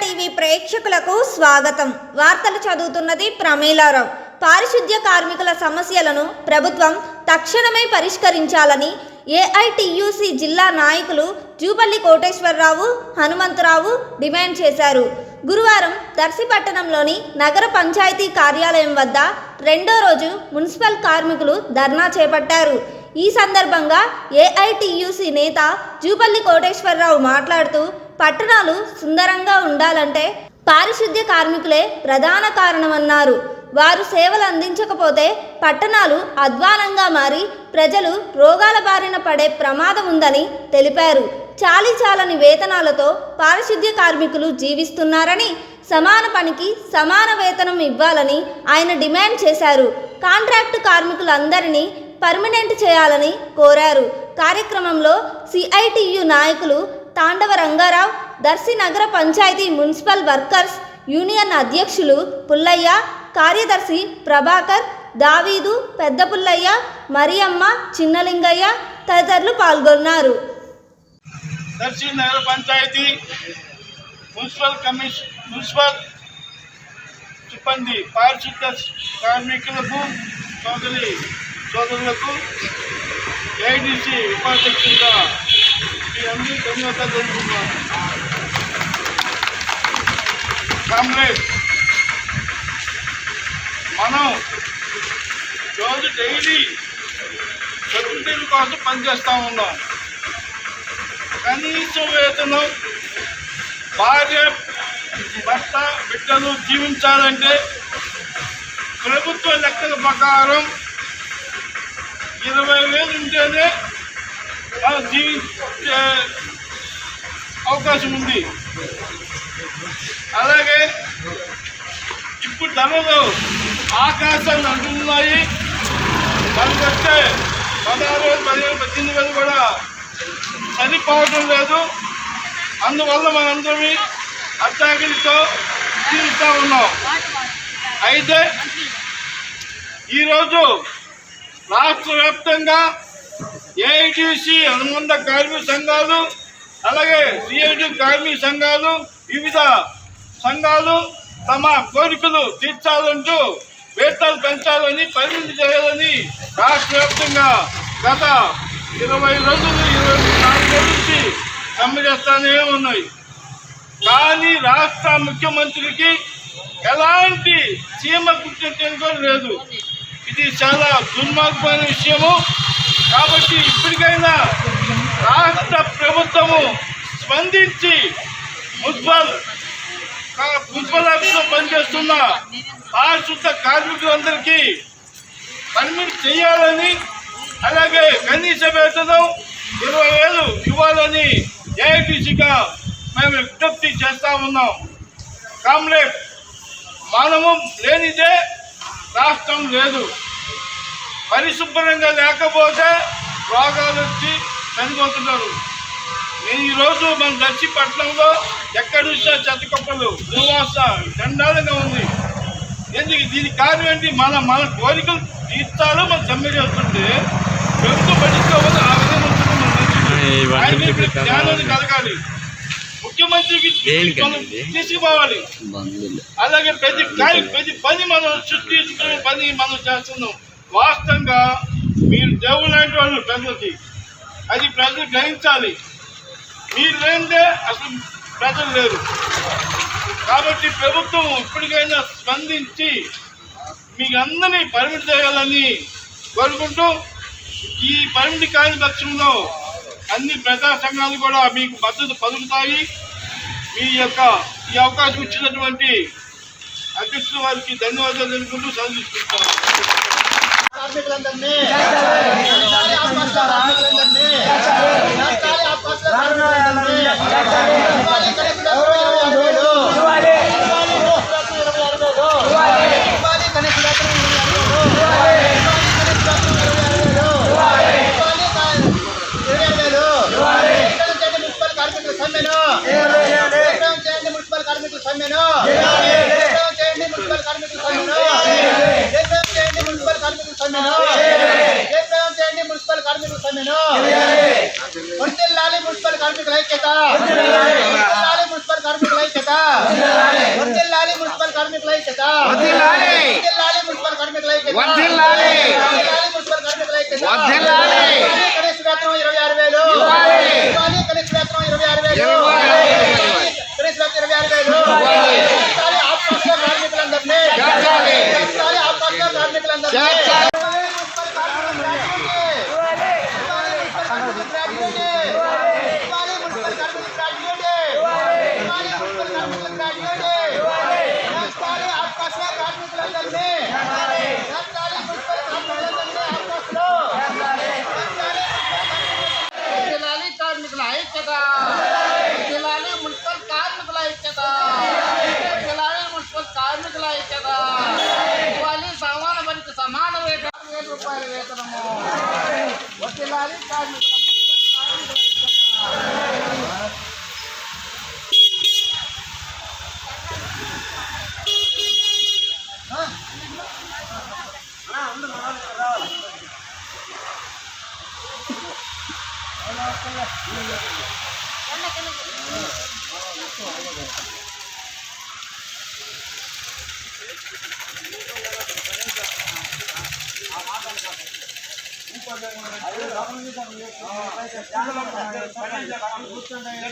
TV ప్రేక్షకులకు స్వాగతం. వార్తలు చదువుతున్నది ప్రమీలారావు. పారిశుద్ధ్య కార్మికుల సమస్యలను ప్రభుత్వం తక్షణమే పరిష్కరించాలని ఏఐటియుసి జిల్లా నాయకులు జూపల్లి కోటేశ్వరరావు, హనుమంతరావు డిమాండ్ చేశారు. గురువారం దర్శి పట్టణంలోని నగర పంచాయతీ కార్యాలయం వద్ద రెండో రోజు మున్సిపల్ కార్మికులు ధర్నా చేపట్టారు. ఈ సందర్భంగా ఏఐటియుసి నేత జూపల్లి కోటేశ్వరరావు మాట్లాడుతూ, పట్టణాలు సుందరంగా ఉండాలంటే పారిశుద్ధ్య కార్మికులే ప్రధాన కారణమన్నారు. వారు సేవలు అందించకపోతే పట్టణాలు అధ్వానంగా మారి ప్రజలు రోగాల బారిన పడే ప్రమాదం ఉందని తెలిపారు. చాలీచాలని వేతనాలతో పారిశుద్ధ్య కార్మికులు జీవిస్తున్నారని, సమాన పనికి సమాన వేతనం ఇవ్వాలని ఆయన డిమాండ్ చేశారు. కాంట్రాక్టు కార్మికులందరినీ పర్మనెంట్ చేయాలని కోరారు. కార్యక్రమంలో సిఐటియు నాయకులు తాండవ రంగారావు, దర్శి నగర పంచాయతీ మున్సిపల్ వర్కర్స్ యూనియన్ అధ్యక్షులు పుల్లయ్య, కార్యదర్శి ప్రభాకర్, దావీదు, పెద్ద పుల్లయ్య, మరియమ్మ, చిన్నలింగయ్య తదితరులు పాల్గొన్నారు. దర్శి నగర పంచాయతీ మున్సిపల్ సిబ్బంది పారిశుద్ధ్య కార్మికులకు సోదరులకు ఏఐటిసి ఉపాధ్యక్షులుగా మీ అందరూ ధన్యవాదాలు తెలుపుతున్నాను. కామ్రేడ్, మనం రోజు డైలీ సబ్సిడీల కోసం పనిచేస్తూ ఉన్నాం. కనీస వేతనం, భార్య భర్త బిడ్డలు జీవించాలంటే ప్రభుత్వ లెక్కల ప్రకారం 20,000 ఉంటేనే మనం జీవించే అవకాశం ఉంది. అలాగే ఇప్పుడు ధరలు ఆకాశాన్ని అంటున్నాయి. దానికి వస్తే 16,000, 17,000, 18,000 కూడా సరిపోవడం లేదు. అందువల్ల మనందరం అత్యాకలితో జీవిస్తూ ఉన్నాం. అయితే ఈరోజు రాష్ట్ర వ్యాప్తంగా ఏఐటిసి అనుబంధ కార్మిక సంఘాలు, అలాగే సిఐటి కార్మిక సంఘాలు, వివిధ సంఘాలు తమ కోరికలు తీర్చాలంటూ వేతనాలు పెంచాలని, పరిమితి చేయాలని రాష్ట్ర వ్యాప్తంగా గత 20 రోజులు 24 రోజుల నుంచి సమ్మె చేస్తూనే ఉన్నాయి. కానీ రాష్ట్ర ముఖ్యమంత్రికి ఎలాంటి సీమ గుర్తించడం లేదు. ఇది చాలా దుర్మార్గమైన విషయము. కాబట్టి ఇప్పటికైనా రాష్ట్ర ప్రభుత్వము స్పందించి మున్సిపల్ ఆఫీసులో పనిచేస్తున్న పారిశుద్ధ కార్మికులందరికీ పర్మిట్ చేయాలని, అలాగే కనీస వేతనం 20,000 ఇవ్వాలని ఏఐటిసిగా మేము విజ్ఞప్తి చేస్తూ ఉన్నాం. కామ్రేడ్, మనము లేనిదే రాష్ట్రం లేదు. పరిశుభ్రంగా లేకపోతే రోగాలు వచ్చి చనిపోతున్నారు. నేను ఈరోజు మన దర్శి పట్టణంలో ఎక్కడ చూసినా చెత్త కుప్పలు, దుర్వాస చండాలంగా ఉంది. ఎందుకు? దీనికి కారణం ఏంటి? మన కోరికలు తీర్చాలో మనం సమ్మె చేస్తుంటే ప్రభుత్వం పట్టించుకోవాలి. ఆ విధంగా జ్ఞానాన్ని కలగాలి. ముఖ్యమంత్రికి తీసుకుపోవాలి. అలాగే ప్రతి పని మనం సృష్టించుకునే పని మనం చేస్తున్నాం. వాస్తవంగా మీరు దేవుడు లాంటి వాళ్ళు ప్రజలకి, అది ప్రజలు గ్రహించాలి. మీరు లేనిదే అసలు ప్రజలు లేరు. కాబట్టి ప్రభుత్వం ఇప్పటికైనా స్పందించి మీకు అందరినీ పర్మిట్ చేయాలని కోరుకుంటూ, ఈ పర్మిట్ కాని పక్షంలో అన్ని ప్రజా సంఘాలు కూడా మీకు మద్దతు పలుకుతాయి. ఈ అవకాశం ఇచ్చినటువంటి అధ్యక్షుల వారికి ధన్యవాదాలు తెలుపుకుంటూ సెలవుకుంటాను. మున్సిపల్ కార్మికుల సమ్మెను వందెల్లాలి మున్సిపల్ కార్మికుల ఐక్యత. కార్మికుల ఐక్యత వర్ధిల్లాలి. వర్ధిల్లాలి మున్సిపల్ కార్మికుల ఐక్యత వర్ధిల్లాలి. వర్ధిల్లాలి మున్సిపల్ కార్మికుల ఐక్యత వర్ధిల్లాలి. ఇవ్వాలి కనీస వేతనం 26,000 ఇవ్వాలి. ఇవ్వాలి కనీస వేతనం 26,000 ఇవ్వాలి. కనీస వేతనం 26,000 చేర్చాలి ఆత్మహత్య కార్మికులందరినీ చేర్చాలి. చేర్చాలి ఆత్మహత్య కార్మికులందరినీ చేర్చాలి. మున్సిపల్ కార్మికుల గ్రాడ్యుయేట్ ఇవ్వాలి మున్సిపల్ కార్మికుల గ్రాడ్యుయేట్ ఇవ్వాలి మున్సిపల్ కార్మికుల గ్రాడ్యుయేట్ ఇవ్వాలి మున్సిపల్ కార్మికుల గ్రాడ్యుయేట్ చేర్చాలి ఆత్మహత్య కార్మికులందరినీ చేర్చాలి మున్సిపల్ కార్మికులందరినీ ఆత్మహత్యలో వర్ధిల్లాలి కార్మికుల ఐక్యత వర్ధిల్లాలి మున్సిపల్ కార్మికుల ఐక్యత వర్ధిల్లాలి మున్సిపల్ కార్మికుల ఐక్యత ఇవ్వాలి సమాన పనికి సమాన వేతనం 5,000 రూపాయల వేతనము వర్ధిల్లాలి కార్మికుల మున్సిపల్ కార్మికుల ఐక్యత